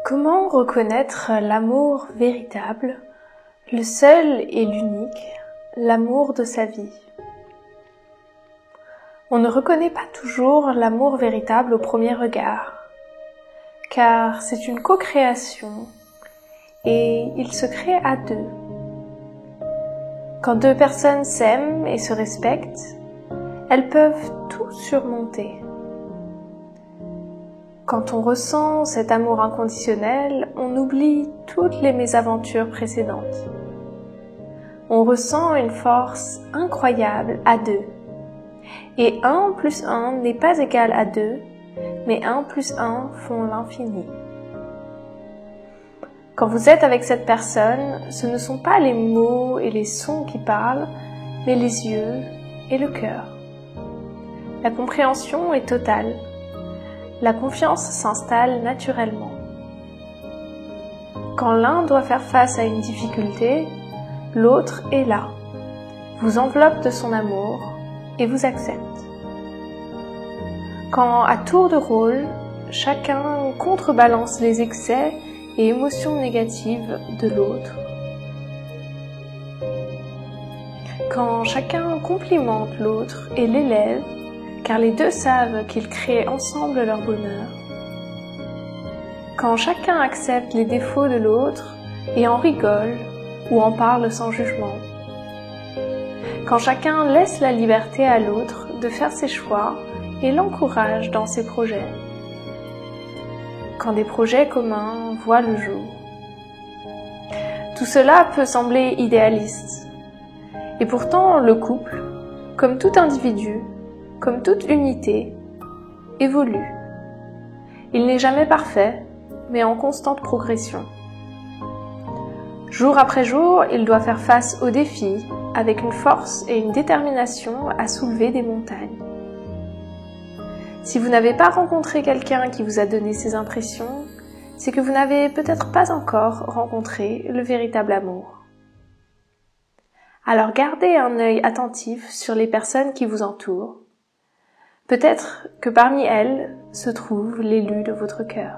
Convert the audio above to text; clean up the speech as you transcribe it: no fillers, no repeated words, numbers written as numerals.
Comment reconnaître l'amour véritable, le seul et l'unique, l'amour de sa vie? On ne reconnaît pas toujours l'amour véritable au premier regard, car c'est une co-création et il se crée à deux. Quand deux personnes s'aiment et se respectent, elles peuvent tout surmonter. Quand on ressent cet amour inconditionnel, on oublie toutes les mésaventures précédentes. On ressent une force incroyable à deux. Et 1 plus 1 n'est pas égal à 2, mais 1 plus 1 font l'infini. Quand vous êtes avec cette personne, ce ne sont pas les mots et les sons qui parlent, mais les yeux et le cœur. La compréhension est totale. La confiance s'installe naturellement. Quand l'un doit faire face à une difficulté, l'autre est là, vous enveloppe de son amour et vous accepte. Quand, à tour de rôle, chacun contrebalance les excès et émotions négatives de l'autre. Quand chacun complimente l'autre et l'élève, car les deux savent qu'ils créent ensemble leur bonheur. Quand chacun accepte les défauts de l'autre et en rigole ou en parle sans jugement. Quand chacun laisse la liberté à l'autre de faire ses choix et l'encourage dans ses projets. Quand des projets communs voient le jour. Tout cela peut sembler idéaliste. Et pourtant, le couple, comme tout individu, comme toute unité, évolue. Il n'est jamais parfait, mais en constante progression. Jour après jour, il doit faire face aux défis avec une force et une détermination à soulever des montagnes. Si vous n'avez pas rencontré quelqu'un qui vous a donné ces impressions, c'est que vous n'avez peut-être pas encore rencontré le véritable amour. Alors gardez un œil attentif sur les personnes qui vous entourent. Peut-être que parmi elles se trouve l'élu de votre cœur.